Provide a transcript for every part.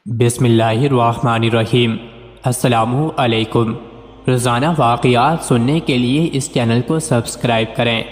بسم اللہ الرحمن الرحیم۔ السلام علیکم۔ روزانہ واقعات سننے کے لیے اس چینل کو سبسکرائب کریں۔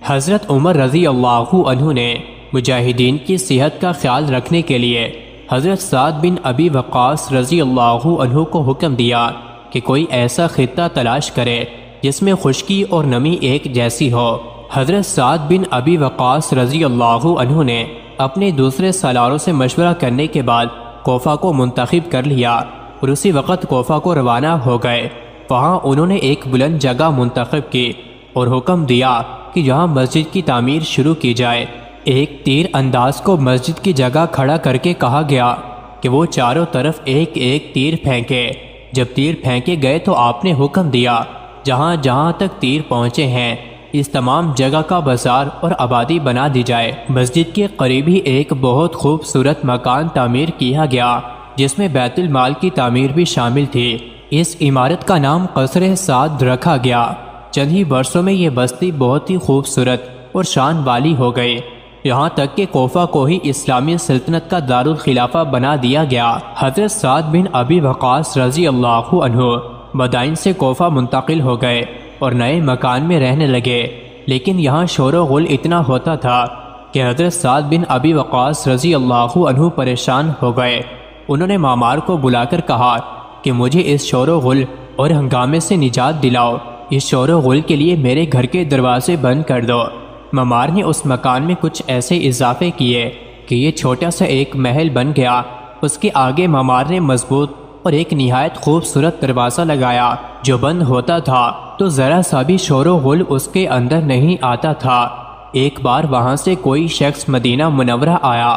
حضرت عمر رضی اللہ عنہ نے مجاہدین کی صحت کا خیال رکھنے کے لیے حضرت سعد بن ابی وقاص رضی اللہ عنہ کو حکم دیا کہ کوئی ایسا خطہ تلاش کرے جس میں خشکی اور نمی ایک جیسی ہو۔ حضرت سعد بن ابی وقاص رضی اللہ عنہ نے اپنے دوسرے سالاروں سے مشورہ کرنے کے بعد کوفہ کو منتخب کر لیا اور اسی وقت کوفہ کو روانہ ہو گئے۔ وہاں انہوں نے ایک بلند جگہ منتخب کی اور حکم دیا کہ یہاں مسجد کی تعمیر شروع کی جائے۔ ایک تیر انداز کو مسجد کی جگہ کھڑا کر کے کہا گیا کہ وہ چاروں طرف ایک ایک تیر پھینکے۔ جب تیر پھینکے گئے تو آپ نے حکم دیا جہاں جہاں تک تیر پہنچے ہیں اس تمام جگہ کا بازار اور آبادی بنا دی جائے۔ مسجد کے قریب ہی ایک بہت خوبصورت مکان تعمیر کیا گیا جس میں بیت المال کی تعمیر بھی شامل تھی۔ اس عمارت کا نام قصر سعد رکھا گیا۔ چند ہی برسوں میں یہ بستی بہت ہی خوبصورت اور شان والی ہو گئی، یہاں تک کہ کوفہ کو ہی اسلامی سلطنت کا دارالخلافہ بنا دیا گیا۔ حضرت سعد بن ابی وقاص رضی اللہ عنہ مدائن سے کوفہ منتقل ہو گئے اور نئے مکان میں رہنے لگے، لیکن یہاں شور و غل اتنا ہوتا تھا کہ حضرت سعد بن ابی وقاص رضی اللہ عنہ پریشان ہو گئے۔ انہوں نے معمار کو بلا کر کہا کہ مجھے اس شور و غل اور ہنگامے سے نجات دلاؤ، اس شور و غل کے لیے میرے گھر کے دروازے بند کر دو۔ معمار نے اس مکان میں کچھ ایسے اضافے کیے کہ یہ چھوٹا سا ایک محل بن گیا۔ اس کے آگے معمار نے مضبوط اور ایک نہایت خوبصورت دروازہ لگایا جو بند ہوتا تھا تو ذرا سا بھی شور و غل اس کے اندر نہیں آتا تھا۔ ایک بار وہاں سے کوئی شخص مدینہ منورہ آیا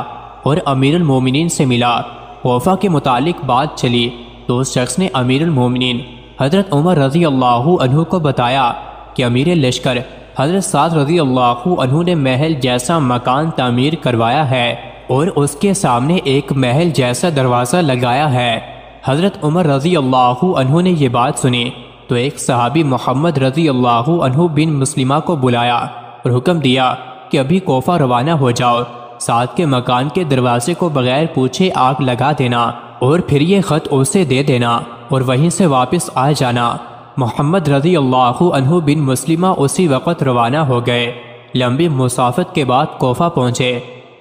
اور امیر المومنین سے ملا۔ کوفہ کے متعلق بات چلی تو اس شخص نے امیر المومنین حضرت عمر رضی اللہ عنہ کو بتایا کہ امیر لشکر حضرت سعد رضی اللہ عنہ نے محل جیسا مکان تعمیر کروایا ہے اور اس کے سامنے ایک محل جیسا دروازہ لگایا ہے۔ حضرت عمر رضی اللہ عنہ نے یہ بات سنی تو ایک صحابی محمد رضی اللہ عنہ بن مسلمہ کو بلایا اور حکم دیا کہ ابھی کوفہ روانہ ہو جاؤ، سعد کے مکان کے دروازے کو بغیر پوچھے آگ لگا دینا اور پھر یہ خط اسے دے دینا اور وہیں سے واپس آ جانا۔ محمد رضی اللہ عنہ بن مسلمہ اسی وقت روانہ ہو گئے۔ لمبی مسافت کے بعد کوفہ پہنچے۔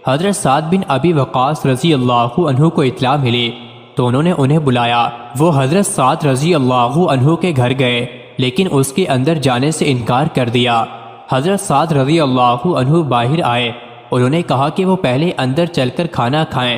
حضرت سعد بن ابی وقاص رضی اللہ عنہ کو اطلاع ملی تو انہوں نے انہیں بلایا۔ وہ حضرت سعد رضی اللہ عنہ کے گھر گئے لیکن اس کے اندر جانے سے انکار کر دیا۔ حضرت سعد رضی اللہ عنہ باہر آئے، انہوں نے کہا کہ وہ پہلے اندر چل کر کھانا کھائیں۔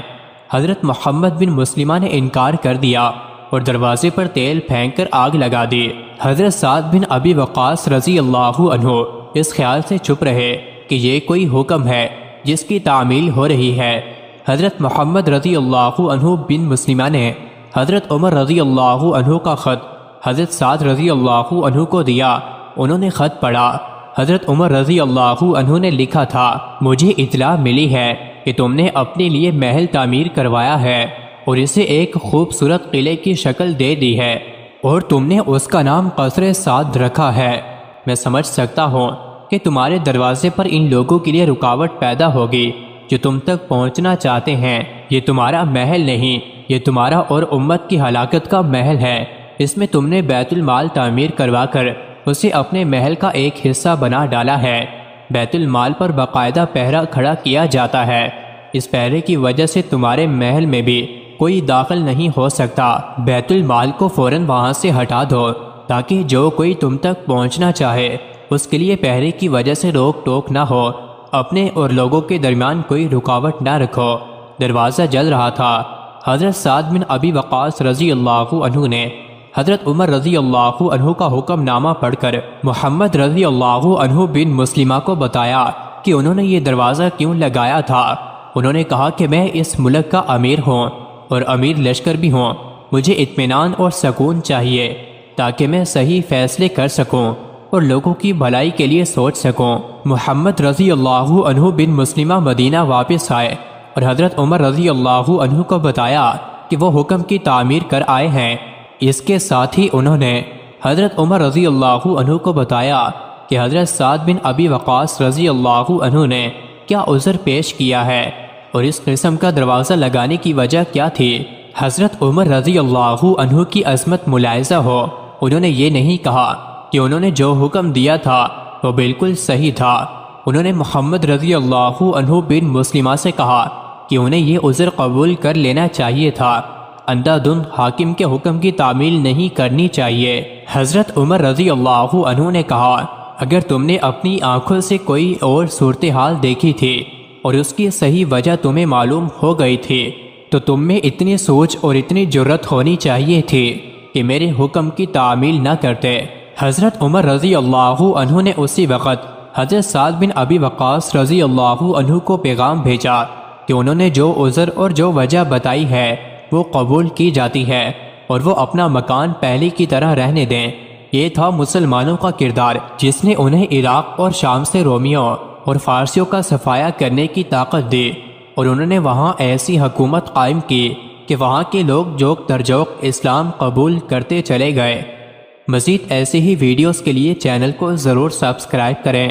حضرت محمد بن مسلمہ نے انکار کر دیا اور دروازے پر تیل پھینک کر آگ لگا دی۔ حضرت سعد بن ابی وقاص رضی اللہ عنہ اس خیال سے چپ رہے کہ یہ کوئی حکم ہے جس کی تعمیل ہو رہی ہے۔ حضرت محمد رضی اللہ عنہ بن مسلمہ نے حضرت عمر رضی اللہ عنہ کا خط حضرت سعد رضی اللہ عنہ کو دیا۔ انہوں نے خط پڑھا۔ حضرت عمر رضی اللہ عنہ نے لکھا تھا، مجھے اطلاع ملی ہے کہ تم نے اپنے لیے محل تعمیر کروایا ہے اور اسے ایک خوبصورت قلعے کی شکل دے دی ہے اور تم نے اس کا نام قصر سعد رکھا ہے۔ میں سمجھ سکتا ہوں کہ تمہارے دروازے پر ان لوگوں کے لیے رکاوٹ پیدا ہوگی جو تم تک پہنچنا چاہتے ہیں۔ یہ تمہارا محل نہیں، یہ تمہارا اور امت کی ہلاکت کا محل ہے۔ اس میں تم نے بیت المال تعمیر کروا کر اسے اپنے محل کا ایک حصہ بنا ڈالا ہے۔ بیت المال پر باقاعدہ پہرا کھڑا کیا جاتا ہے، اس پہرے کی وجہ سے تمہارے محل میں بھی کوئی داخل نہیں ہو سکتا۔ بیت المال کو فوراً وہاں سے ہٹا دو تاکہ جو کوئی تم تک پہنچنا چاہے اس کے لیے پہرے کی وجہ سے روک ٹوک نہ ہو۔ اپنے اور لوگوں کے درمیان کوئی رکاوٹ نہ رکھو۔ دروازہ جل رہا تھا۔ حضرت سعد بن ابی وقاص رضی اللہ عنہ نے حضرت عمر رضی اللہ عنہ کا حکم نامہ پڑھ کر محمد رضی اللہ عنہ بن مسلمہ کو بتایا کہ انہوں نے یہ دروازہ کیوں لگایا تھا۔ انہوں نے کہا کہ میں اس ملک کا امیر ہوں اور امیر لشکر بھی ہوں، مجھے اطمینان اور سکون چاہیے تاکہ میں صحیح فیصلے کر سکوں اور لوگوں کی بھلائی کے لیے سوچ سکوں۔ محمد رضی اللہ عنہ بن مسلمہ مدینہ واپس آئے اور حضرت عمر رضی اللہ عنہ کو بتایا کہ وہ حکم کی تعمیر کر آئے ہیں۔ اس کے ساتھ ہی انہوں نے حضرت عمر رضی اللہ عنہ کو بتایا کہ حضرت سعد بن ابی وقاص رضی اللہ عنہ نے کیا عذر پیش کیا ہے اور اس قسم کا دروازہ لگانے کی وجہ کیا تھی؟ حضرت عمر رضی اللہ عنہ کی عظمت ملاحظہ ہو، انہوں نے یہ نہیں کہا کہ انہوں نے جو حکم دیا تھا وہ بالکل صحیح تھا۔ انہوں نے محمد رضی اللہ عنہ بن مسلمہ سے کہا کہ انہیں یہ عذر قبول کر لینا چاہیے تھا، اندھا دھند حاکم کے حکم کی تعمیل نہیں کرنی چاہیے۔ حضرت عمر رضی اللہ عنہ نے کہا اگر تم نے اپنی آنکھوں سے کوئی اور صورتحال دیکھی تھی اور اس کی صحیح وجہ تمہیں معلوم ہو گئی تھی تو تم میں اتنی سوچ اور اتنی جرت ہونی چاہیے تھی کہ میرے حکم کی تعمیل نہ کرتے۔ حضرت عمر رضی اللہ عنہ نے اسی وقت حضرت سعد بن ابی وقاص رضی اللہ عنہ کو پیغام بھیجا کہ انہوں نے جو عذر اور جو وجہ بتائی ہے وہ قبول کی جاتی ہے اور وہ اپنا مکان پہلے کی طرح رہنے دیں۔ یہ تھا مسلمانوں کا کردار جس نے انہیں عراق اور شام سے رومیوں اور فارسیوں کا صفایا کرنے کی طاقت دی، اور انہوں نے وہاں ایسی حکومت قائم کی کہ وہاں کے لوگ جوک در جوک اسلام قبول کرتے چلے گئے۔ مزید ایسی ہی ویڈیوز کے لیے چینل کو ضرور سبسکرائب کریں۔